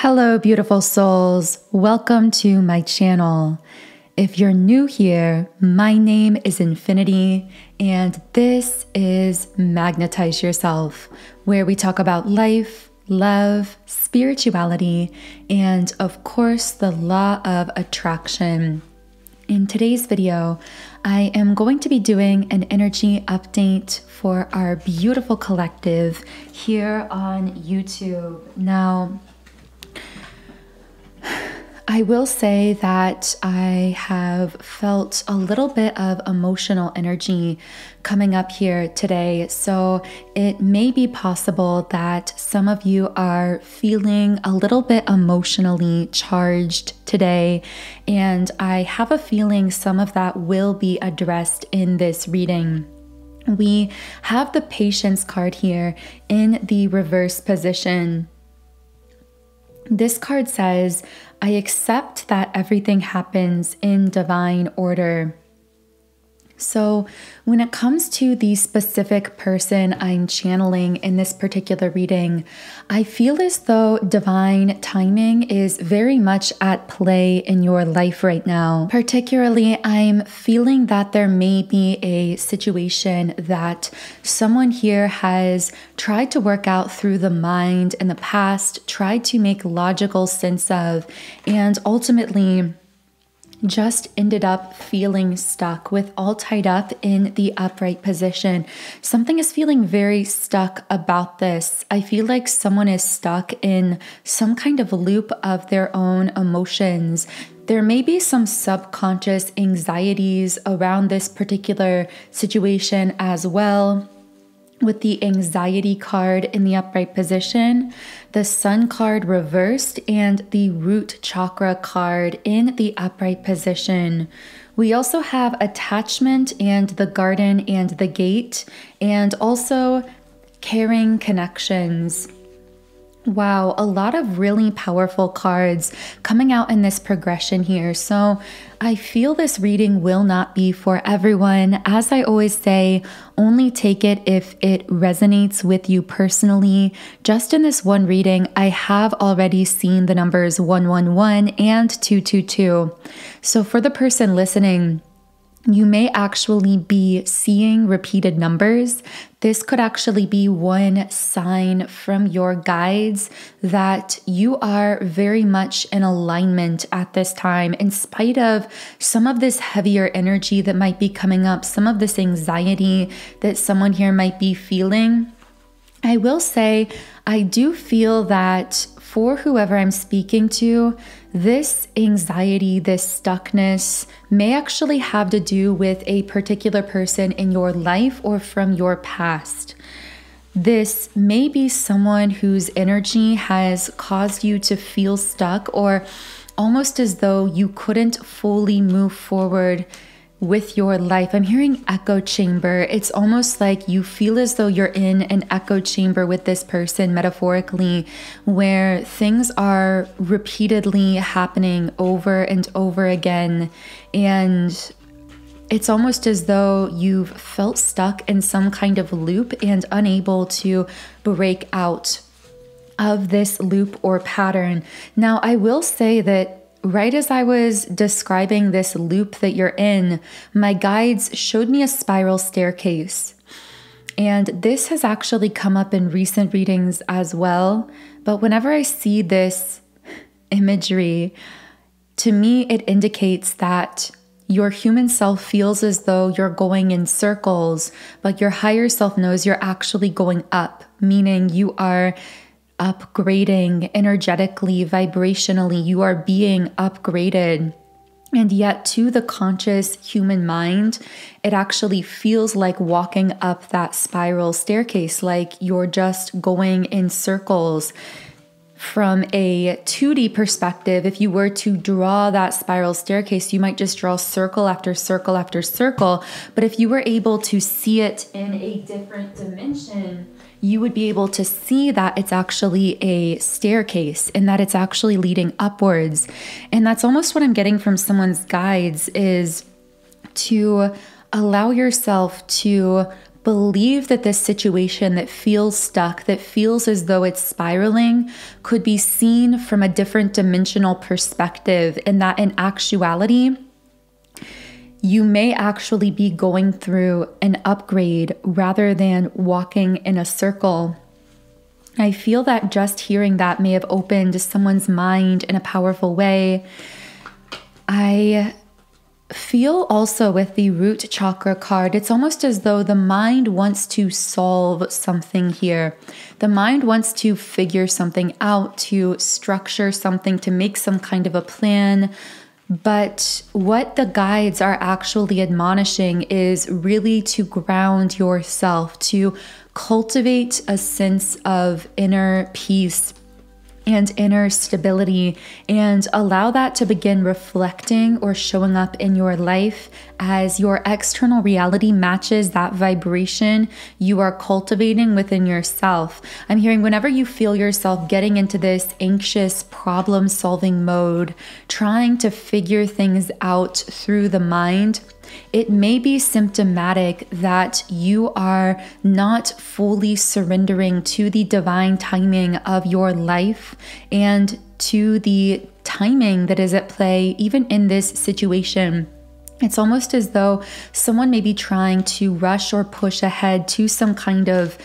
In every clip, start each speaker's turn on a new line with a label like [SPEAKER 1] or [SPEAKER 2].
[SPEAKER 1] Hello, beautiful souls. Welcome to my channel. If you're new here, my name is Infinity, and this is Magnetize Yourself, where we talk about life, love, spirituality, and of course, the law of attraction. In today's video, I am going to be doing an energy update for our beautiful collective here on YouTube. Now, I will say that I have felt a little bit of emotional energy coming up here today, so it may be possible that some of you are feeling a little bit emotionally charged today, and I have a feeling some of that will be addressed in this reading. We have the Patience card here in the reverse position. This card says, I accept that everything happens in divine order. So when it comes to the specific person I'm channeling in this particular reading, I feel as though divine timing is very much at play in your life right now. Particularly, I'm feeling that there may be a situation that someone here has tried to work out through the mind in the past, tried to make logical sense of, and ultimately just ended up feeling stuck with all tied up in the upright position. Something is feeling very stuck about this. I feel like someone is stuck in some kind of loop of their own emotions. There may be some subconscious anxieties around this particular situation as well. With the anxiety card in the upright position, the sun card reversed, and the root chakra card in the upright position. We also have attachment and the garden and the gate, and also caring connections. Wow, a lot of really powerful cards coming out in this progression here. So I feel this reading will not be for everyone. As I always say, only take it if it resonates with you personally. Just in this one reading, I have already seen the numbers 111 and 222. So for the person listening, you may actually be seeing repeated numbers. This could actually be one sign from your guides that you are very much in alignment at this time, in spite of some of this heavier energy that might be coming up, some of this anxiety that someone here might be feeling. I will say, I do feel that for whoever I'm speaking to, this anxiety, this stuckness may actually have to do with a particular person in your life or from your past. This may be someone whose energy has caused you to feel stuck, or almost as though you couldn't fully move forward with your life. I'm hearing echo chamber. It's almost like you feel as though you're in an echo chamber with this person, metaphorically, where things are repeatedly happening over and over again. And it's almost as though you've felt stuck in some kind of loop and unable to break out of this loop or pattern. Now, I will say that right as I was describing this loop that you're in, my guides showed me a spiral staircase. And this has actually come up in recent readings as well. But whenever I see this imagery, to me, it indicates that your human self feels as though you're going in circles, but your higher self knows you're actually going up, meaning you are upgrading energetically, vibrationally, you are being upgraded. And yet to the conscious human mind, it actually feels like walking up that spiral staircase, like you're just going in circles. From a 2D perspective, if you were to draw that spiral staircase, you might just draw circle after circle after circle. But if you were able to see it in a different dimension, you would be able to see that it's actually a staircase and that it's actually leading upwards. And that's almost what I'm getting from someone's guides, is to allow yourself to believe that this situation that feels stuck, that feels as though it's spiraling, could be seen from a different dimensional perspective, and that in actuality, you may actually be going through an upgrade rather than walking in a circle. I feel that just hearing that may have opened someone's mind in a powerful way. I feel also with the root chakra card, it's almost as though the mind wants to solve something here. The mind wants to figure something out, to structure something, to make some kind of a plan. But what the guides are actually admonishing is really to ground yourself, to cultivate a sense of inner peace and inner stability, and allow that to begin reflecting or showing up in your life as your external reality matches that vibration you are cultivating within yourself. I'm hearing whenever you feel yourself getting into this anxious problem-solving mode, trying to figure things out through the mind, it may be symptomatic that you are not fully surrendering to the divine timing of your life and to the timing that is at play, even in this situation. It's almost as though someone may be trying to rush or push ahead to some kind of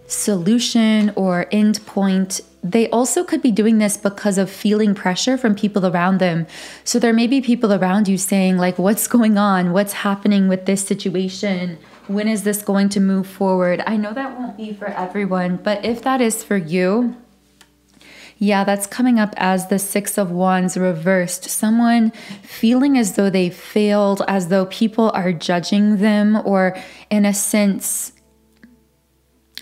[SPEAKER 1] solution or end point. They also could be doing this because of feeling pressure from people around them. So there may be people around you saying, like, what's going on? What's happening with this situation? When is this going to move forward? I know that won't be for everyone, but if that is for you, yeah, that's coming up as the Six of Wands reversed. Someone feeling as though they failed, as though people are judging them, or in a sense,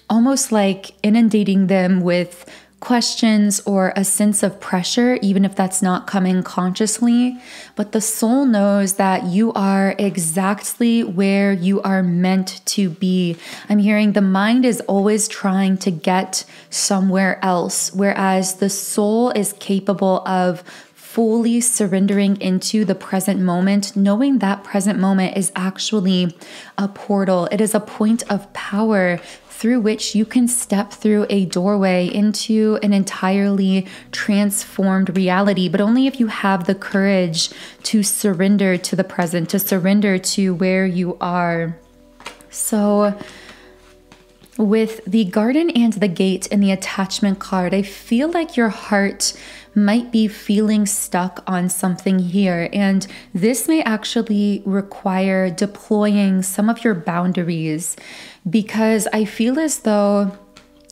[SPEAKER 1] almost like inundating them with questions or a sense of pressure, even if that's not coming consciously. But the soul knows that you are exactly where you are meant to be. I'm hearing the mind is always trying to get somewhere else, whereas the soul is capable of fully surrendering into the present moment, knowing that present moment is actually a portal. It is a point of power through which you can step through a doorway into an entirely transformed reality, but only if you have the courage to surrender to the present, to surrender to where you are. So with the garden and the gate and the attachment card, I feel like your heart might be feeling stuck on something here. And this may actually require deploying some of your boundaries, because I feel as though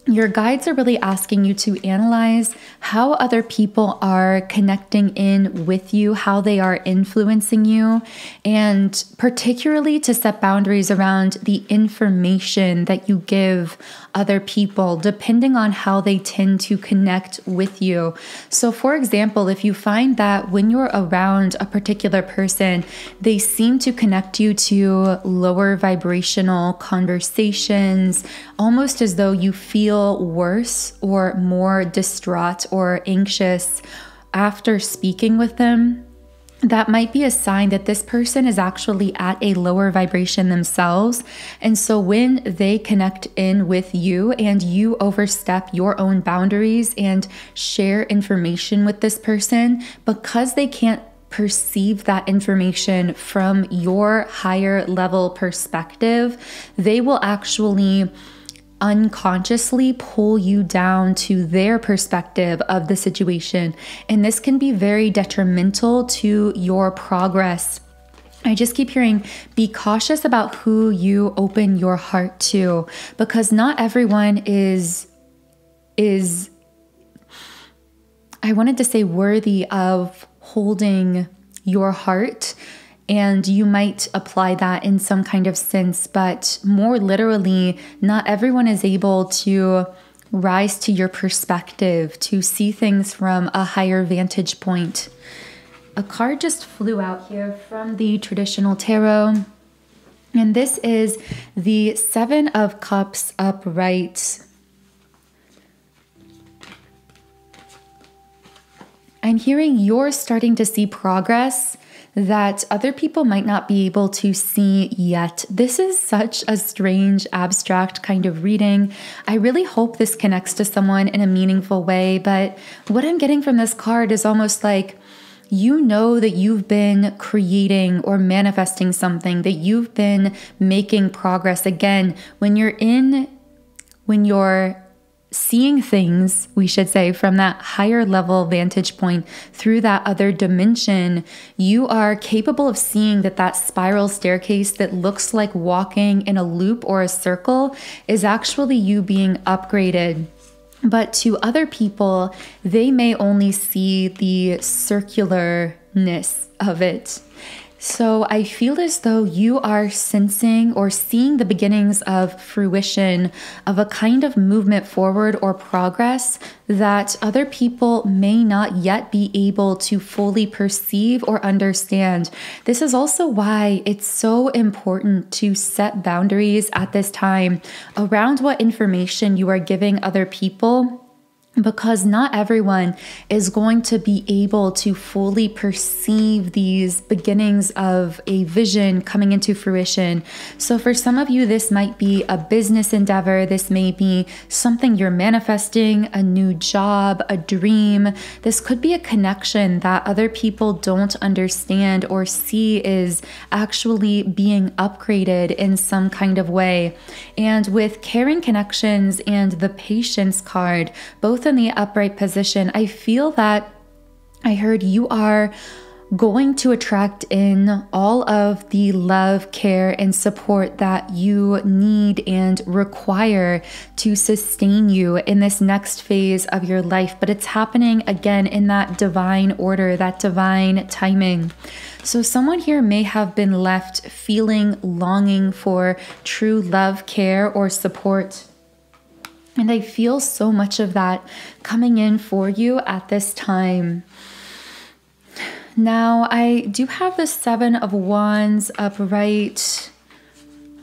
[SPEAKER 1] your guides are really asking you to analyze how other people are connecting in with you, how they are influencing you, and particularly to set boundaries around the information that you give other people, depending on how they tend to connect with you. So for example, if you find that when you're around a particular person, they seem to connect you to lower vibrational conversations, almost as though you feel worse or more distraught or anxious after speaking with them, that might be a sign that this person is actually at a lower vibration themselves. And so when they connect in with you and you overstep your own boundaries and share information with this person, because they can't perceive that information from your higher level perspective, they will actually unconsciously pull you down to their perspective of the situation. And this can be very detrimental to your progress. I just keep hearing, be cautious about who you open your heart to, because not everyone is I wanted to say worthy of holding your heart. And you might apply that in some kind of sense, but more literally, not everyone is able to rise to your perspective, to see things from a higher vantage point. A card just flew out here from the traditional tarot, and this is the Seven of Cups upright. I'm hearing you're starting to see progress that other people might not be able to see yet. This is such a strange, abstract kind of reading. I really hope this connects to someone in a meaningful way, but what I'm getting from this card is almost like you know that you've been creating or manifesting something, that you've been making progress. Again, when you're seeing things, we should say, from that higher level vantage point through that other dimension, you are capable of seeing that spiral staircase that looks like walking in a loop or a circle is actually you being upgraded. But to other people, they may only see the circularness of it. So I feel as though you are sensing or seeing the beginnings of fruition of a kind of movement forward or progress that other people may not yet be able to fully perceive or understand. This is also why it's so important to set boundaries at this time around what information you are giving other people, because not everyone is going to be able to fully perceive these beginnings of a vision coming into fruition. So for some of you, this might be a business endeavor. This may be something you're manifesting, a new job, a dream. This could be a connection that other people don't understand or see is actually being upgraded in some kind of way. And with caring connections and the patience card, both in the upright position, I feel that I heard you are going to attract in all of the love, care, and support that you need and require to sustain you in this next phase of your life. But it's happening again in that divine order, that divine timing. So someone here may have been left feeling longing for true love, care, or support. And I feel so much of that coming in for you at this time. Now, I do have the Seven of Wands upright.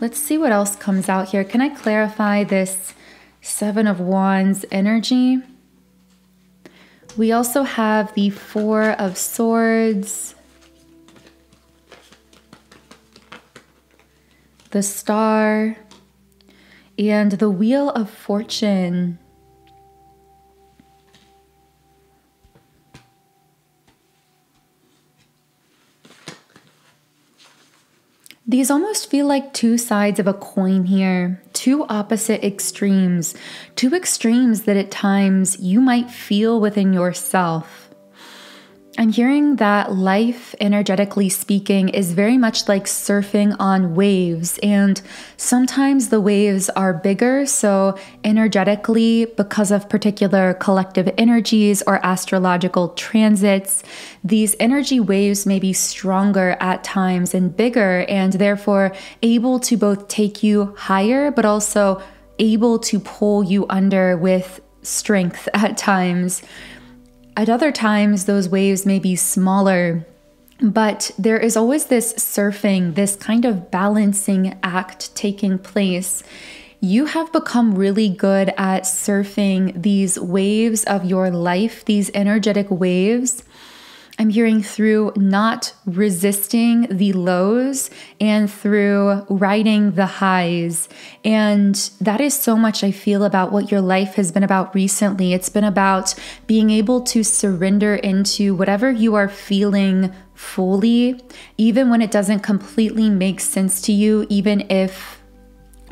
[SPEAKER 1] Let's see what else comes out here. Can I clarify this Seven of Wands energy? We also have the Four of Swords, the Star, and the Wheel of Fortune. These almost feel like two sides of a coin here, two opposite extremes, two extremes that at times you might feel within yourself. I'm hearing that life, energetically speaking, is very much like surfing on waves, and sometimes the waves are bigger, so energetically, because of particular collective energies or astrological transits, these energy waves may be stronger at times and bigger, and therefore able to both take you higher, but also able to pull you under with strength at times. At other times, those waves may be smaller, but there is always this surfing, this kind of balancing act taking place. You have become really good at surfing these waves of your life, these energetic waves. I'm hearing through not resisting the lows and through riding the highs. And that is so much I feel about what your life has been about recently. It's been about being able to surrender into whatever you are feeling fully, even when it doesn't completely make sense to you, even if,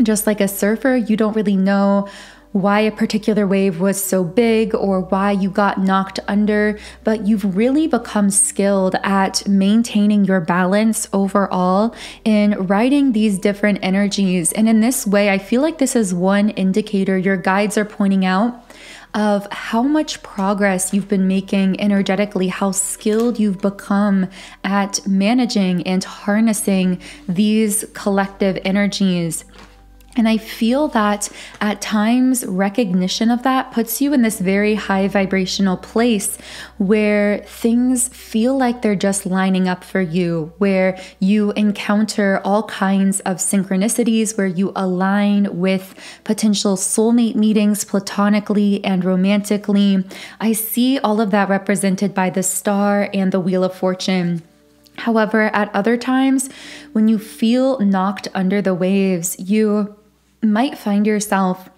[SPEAKER 1] just like a surfer, you don't really know why a particular wave was so big or why you got knocked under, but you've really become skilled at maintaining your balance overall in riding these different energies. And in this way, I feel like this is one indicator your guides are pointing out of how much progress you've been making energetically, how skilled you've become at managing and harnessing these collective energies. And I feel that at times recognition of that puts you in this very high vibrational place where things feel like they're just lining up for you, where you encounter all kinds of synchronicities, where you align with potential soulmate meetings platonically and romantically. I see all of that represented by the Star and the Wheel of Fortune. However, at other times, when you feel knocked under the waves, you might find yourself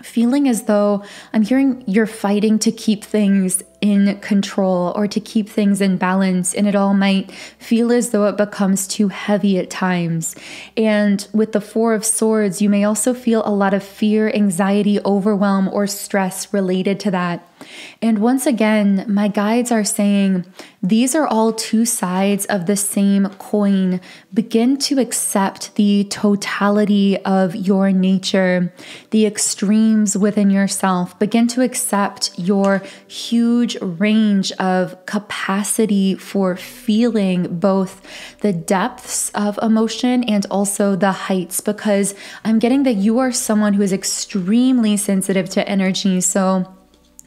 [SPEAKER 1] feeling as though, I'm hearing, you're fighting to keep things in control or to keep things in balance, and it all might feel as though it becomes too heavy at times. And with the Four of Swords, you may also feel a lot of fear, anxiety, overwhelm, or stress related to that. And once again, my guides are saying these are all two sides of the same coin. Begin to accept the totality of your nature, the extremes within yourself. Begin to accept your huge range of capacity for feeling both the depths of emotion and also the heights, because I'm getting that you are someone who is extremely sensitive to energy. So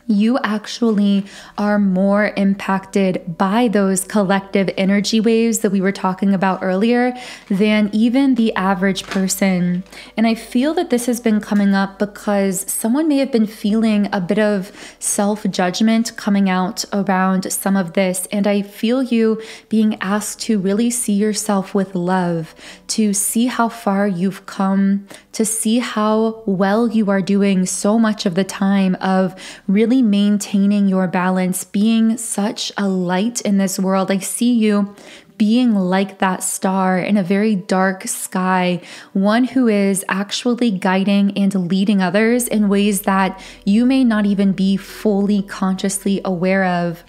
[SPEAKER 1] you actually are more impacted by those collective energy waves that we were talking about earlier than even the average person. And I feel that this has been coming up because someone may have been feeling a bit of self-judgment coming out around some of this. And I feel you being asked to really see yourself with love, to see how far you've come, to see how well you are doing so much of the time of really maintaining your balance, being such a light in this world. I see you being like that star in a very dark sky, one who is actually guiding and leading others in ways that you may not even be fully consciously aware of.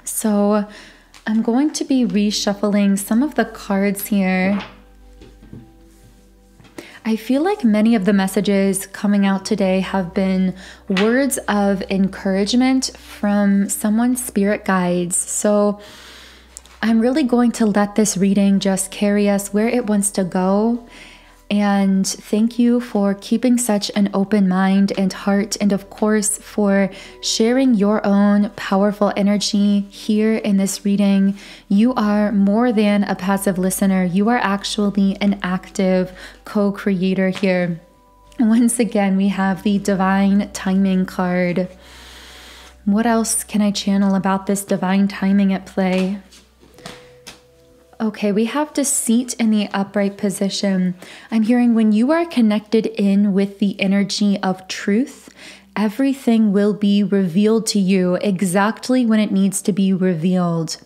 [SPEAKER 1] So I'm going to be reshuffling some of the cards here. I feel like many of the messages coming out today have been words of encouragement from someone's spirit guides. So I'm really going to let this reading just carry us where it wants to go. And thank you for keeping such an open mind and heart, and of course for sharing your own powerful energy here in this reading. You are more than a passive listener. You are actually an active co-creator here. Once again, we have the Divine Timing card. What else can I channel about this divine timing at play? Okay, we have Deceit in the upright position. I'm hearing when you are connected in with the energy of truth, everything will be revealed to you exactly when it needs to be revealed.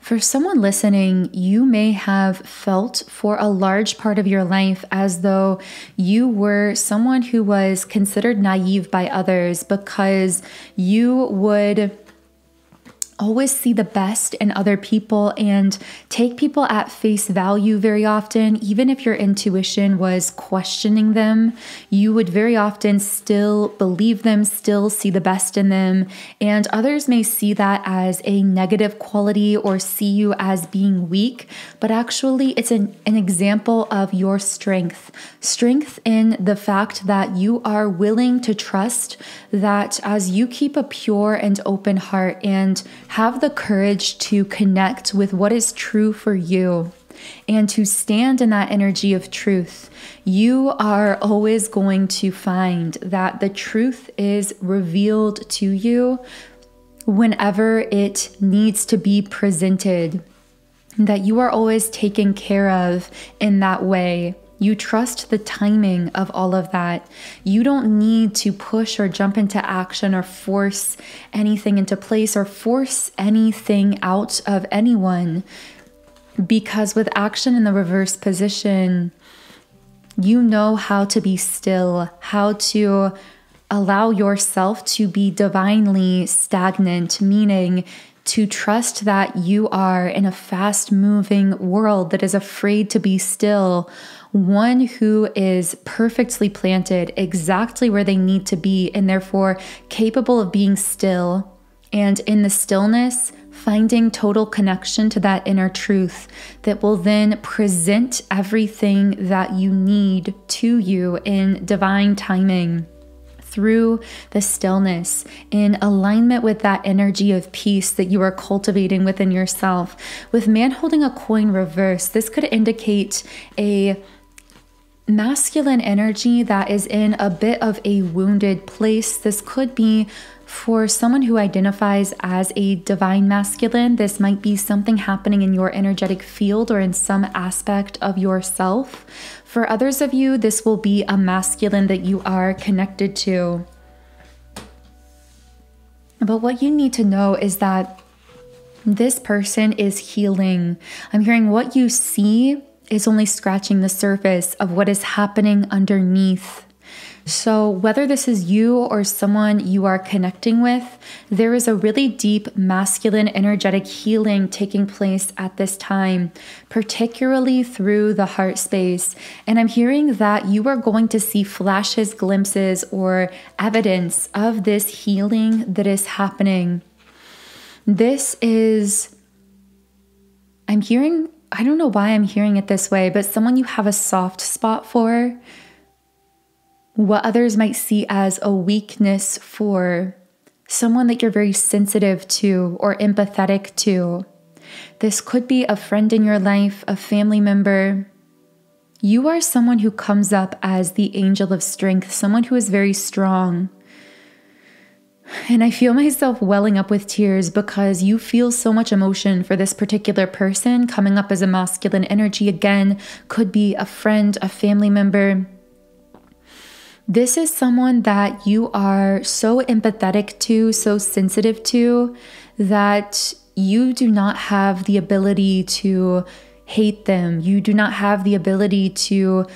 [SPEAKER 1] For someone listening, you may have felt for a large part of your life as though you were someone who was considered naive by others because you would always see the best in other people and take people at face value very often. Even if your intuition was questioning them, you would very often still believe them, still see the best in them. And others may see that as a negative quality or see you as being weak, but actually it's an example of your strength. Strength in the fact that you are willing to trust that as you keep a pure and open heart and have the courage to connect with what is true for you and to stand in that energy of truth, you are always going to find that the truth is revealed to you whenever it needs to be presented, that you are always taken care of in that way. You trust the timing of all of that. You don't need to push or jump into action or force anything into place or force anything out of anyone. Because with action in the reverse position, you know how to be still, how to allow yourself to be divinely stagnant, meaning to trust that you are in a fast-moving world that is afraid to be still, one who is perfectly planted exactly where they need to be and therefore capable of being still, and in the stillness, finding total connection to that inner truth that will then present everything that you need to you in divine timing. Through the stillness, in alignment with that energy of peace that you are cultivating within yourself. With man holding a coin reverse, this could indicate a masculine energy that is in a bit of a wounded place. This could be For someone who identifies as a divine masculine, this might be something happening in your energetic field or in some aspect of yourself. For others of you, this will be a masculine that you are connected to. But what you need to know is that this person is healing. I'm hearing what you see is only scratching the surface of what is happening underneath. So whether this is you or someone you are connecting with, there is a really deep masculine energetic healing taking place at this time, particularly through the heart space. And I'm hearing that you are going to see flashes, glimpses, or evidence of this healing that is happening. This is, I'm hearing, I don't know why I'm hearing it this way, but someone you have a soft spot for, what others might see as a weakness for, someone that you're very sensitive to or empathetic to. This could be a friend in your life, a family member. You are someone who comes up as the angel of strength, someone who is very strong. And I feel myself welling up with tears because you feel so much emotion for this particular person coming up as a masculine energy. Again, could be a friend, a family member. This is someone that you are so empathetic to, so sensitive to, that you do not have the ability to hate them. You do not have the ability to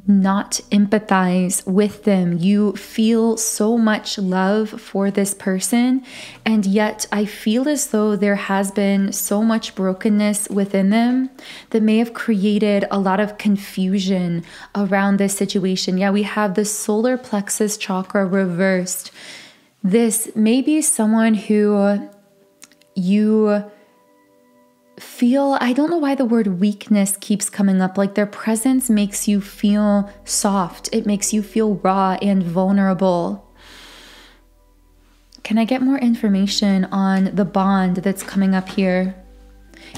[SPEAKER 1] not empathize with them. You feel so much love for this person, and yet I feel as though there has been so much brokenness within them that may have created a lot of confusion around this situation. Yeah, we have the solar plexus chakra reversed. This may be someone who you feel, I don't know why the word weakness keeps coming up, like their presence makes you feel soft. It makes you feel raw and vulnerable. Can I get more information on the bond that's coming up here?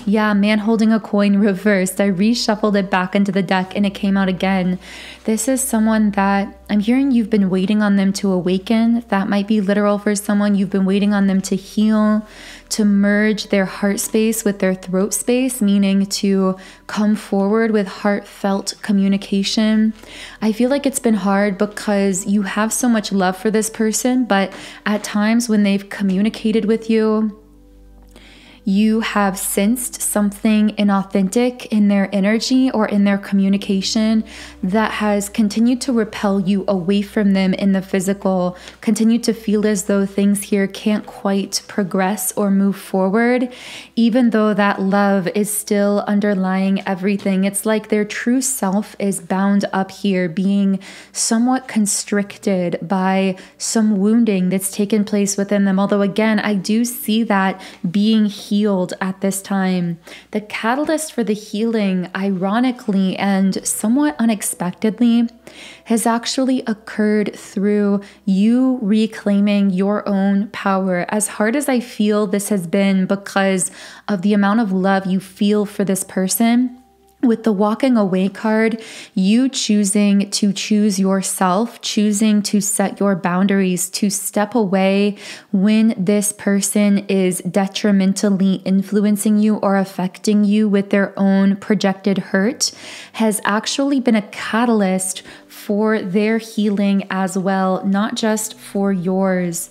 [SPEAKER 1] Yeah, man holding a coin reversed. I reshuffled it back into the deck and it came out again. This is someone that I'm hearing you've been waiting on them to awaken. That might be literal for someone. You've been waiting on them to heal, to merge their heart space with their throat space, meaning to come forward with heartfelt communication. I feel like it's been hard because you have so much love for this person, but at times when they've communicated with you, you have sensed something inauthentic in their energy or in their communication that has continued to repel you away from them in the physical, continue to feel as though things here can't quite progress or move forward, even though that love is still underlying everything. It's like their true self is bound up here, being somewhat constricted by some wounding that's taken place within them. Although again, I do see that being healed at this time. The catalyst for the healing, ironically and somewhat unexpectedly, has actually occurred through you reclaiming your own power. As hard as I feel this has been because of the amount of love you feel for this person, with the walking away card, you choosing to choose yourself, choosing to set your boundaries, to step away when this person is detrimentally influencing you or affecting you with their own projected hurt, has actually been a catalyst for their healing as well, not just for yours.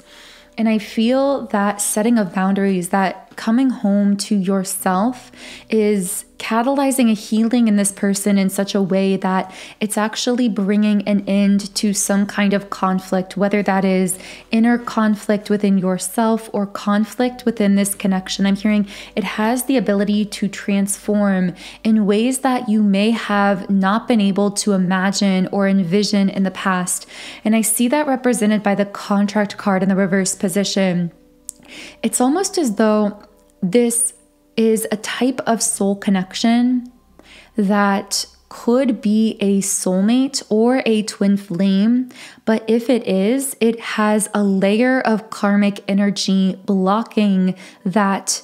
[SPEAKER 1] And I feel that setting of boundaries, that coming home to yourself, is catalyzing a healing in this person in such a way that it's actually bringing an end to some kind of conflict, whether that is inner conflict within yourself or conflict within this connection. I'm hearing it has the ability to transform in ways that you may have not been able to imagine or envision in the past. And I see that represented by the contract card in the reverse position. It's almost as though this is a type of soul connection that could be a soulmate or a twin flame, but if it is, it has a layer of karmic energy blocking that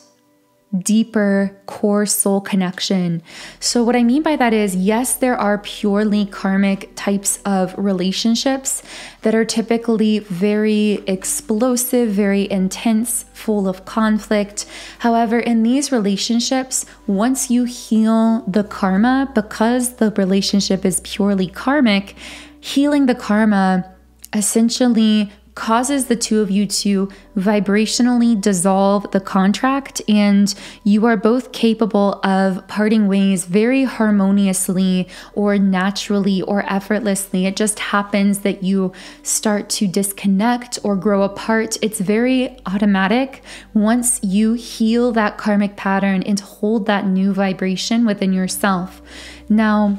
[SPEAKER 1] deeper core soul connection. So what I mean by that is, yes, there are purely karmic types of relationships that are typically very explosive, very intense, full of conflict. However, in these relationships, once you heal the karma, because the relationship is purely karmic, healing the karma essentially causes the two of you to vibrationally dissolve the contract, and you are both capable of parting ways very harmoniously or naturally or effortlessly. It just happens that you start to disconnect or grow apart. It's very automatic once you heal that karmic pattern and hold that new vibration within yourself. Now,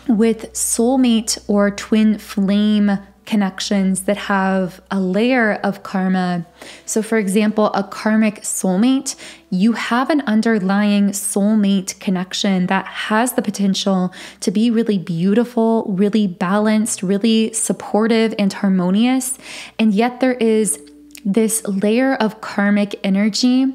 [SPEAKER 1] with soulmate or twin flame connections that have a layer of karma. So for example, a karmic soulmate, you have an underlying soulmate connection that has the potential to be really beautiful, really balanced, really supportive and harmonious. And yet there is this layer of karmic energy.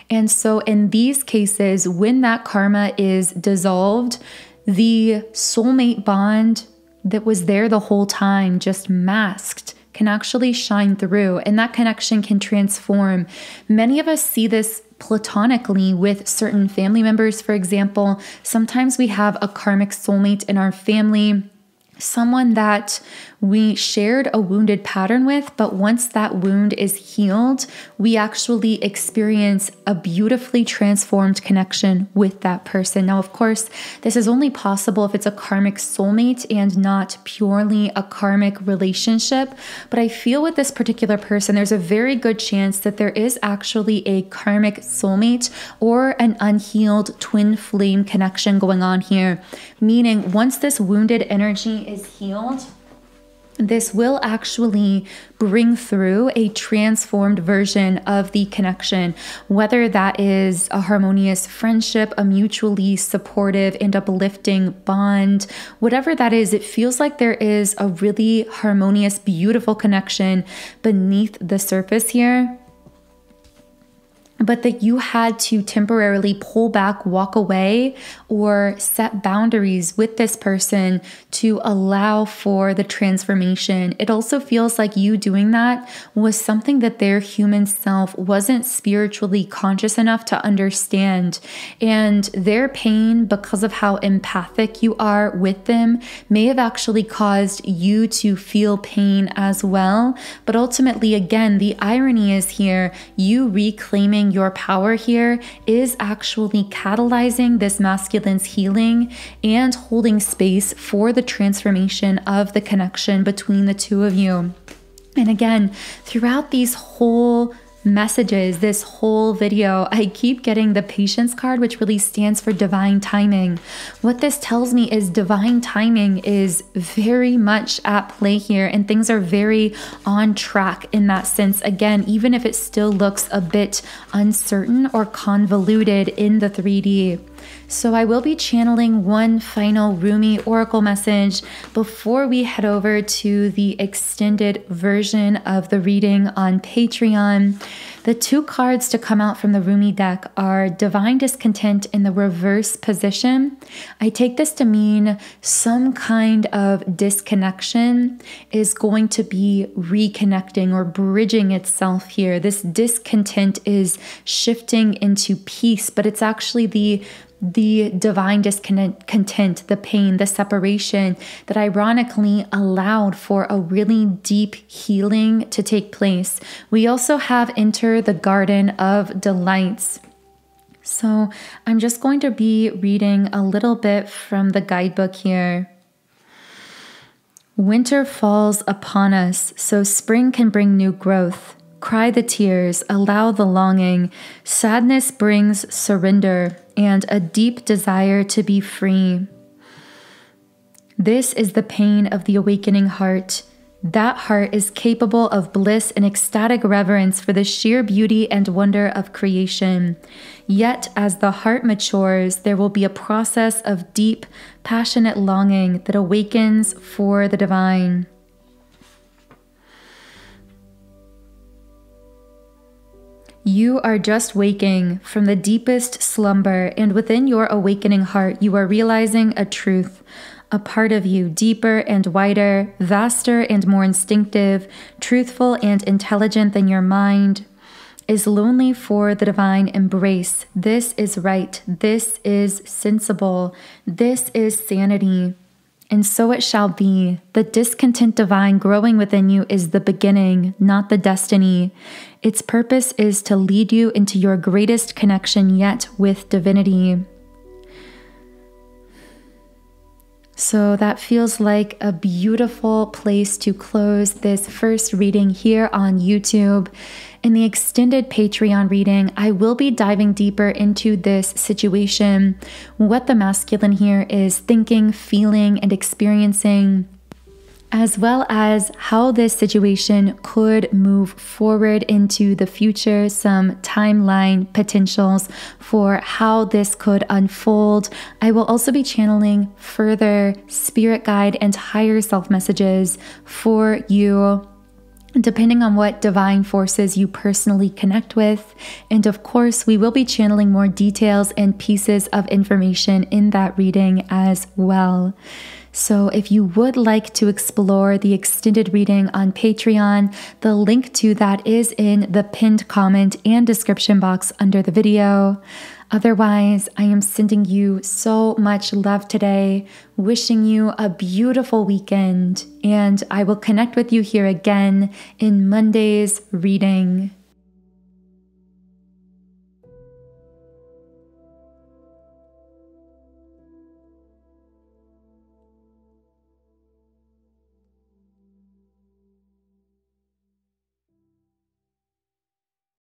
[SPEAKER 1] And so in these cases, when that karma is dissolved, the soulmate bond that was there the whole time, just masked, can actually shine through, and that connection can transform. Many of us see this platonically with certain family members, for example. Sometimes we have a karmic soulmate in our family, someone that we shared a wounded pattern with, but once that wound is healed, we actually experience a beautifully transformed connection with that person. Now, of course, this is only possible if it's a karmic soulmate and not purely a karmic relationship. But I feel with this particular person, there's a very good chance that there is actually a karmic soulmate or an unhealed twin flame connection going on here. Meaning, once this wounded energy is healed, this will actually bring through a transformed version of the connection, whether that is a harmonious friendship, a mutually supportive and uplifting bond, whatever that is. It feels like there is a really harmonious, beautiful connection beneath the surface here, but that you had to temporarily pull back, walk away, or set boundaries with this person to allow for the transformation. It also feels like you doing that was something that their human self wasn't spiritually conscious enough to understand. And their pain, because of how empathic you are with them, may have actually caused you to feel pain as well. But ultimately, again, the irony is here, you reclaiming your power here is actually catalyzing this masculine's healing and holding space for the transformation of the connection between the two of you. And again, throughout these whole messages, this whole video, I keep getting the patience card, which really stands for divine timing. What this tells me is divine timing is very much at play here, and things are very on track in that sense. Again, even if it still looks a bit uncertain or convoluted in the 3D. So I will be channeling one final Rumi oracle message before we head over to the extended version of the reading on Patreon. The two cards to come out from the Rumi deck are Divine Discontent in the reverse position. I take this to mean some kind of disconnection is going to be reconnecting or bridging itself here. This discontent is shifting into peace, but it's actually the divine discontent, the pain, the separation that ironically allowed for a really deep healing to take place. We also have Enter the Garden of Delights. So I'm just going to be reading a little bit from the guidebook here. Winter falls upon us, so spring can bring new growth. Cry the tears, allow the longing. Sadness brings surrender and a deep desire to be free. This is the pain of the awakening heart. That heart is capable of bliss and ecstatic reverence for the sheer beauty and wonder of creation. Yet, as the heart matures, there will be a process of deep, passionate longing that awakens for the divine. You are just waking from the deepest slumber, and within your awakening heart, you are realizing a truth. A part of you, deeper and wider, vaster and more instinctive, truthful and intelligent than your mind, is lonely for the divine embrace. This is right. This is sensible. This is sanity. And so it shall be. The discontent divine growing within you is the beginning, not the destiny. Its purpose is to lead you into your greatest connection yet with divinity. So that feels like a beautiful place to close this first reading here on YouTube. In the extended Patreon reading, I will be diving deeper into this situation, what the masculine here is thinking, feeling, and experiencing, as well as how this situation could move forward into the future, some timeline potentials for how this could unfold. I will also be channeling further spirit guide and higher self messages for you, depending on what divine forces you personally connect with. And of course, we will be channeling more details and pieces of information in that reading as well. So if you would like to explore the extended reading on Patreon, the link to that is in the pinned comment and description box under the video. Otherwise, I am sending you so much love today, wishing you a beautiful weekend, and I will connect with you here again in Monday's reading.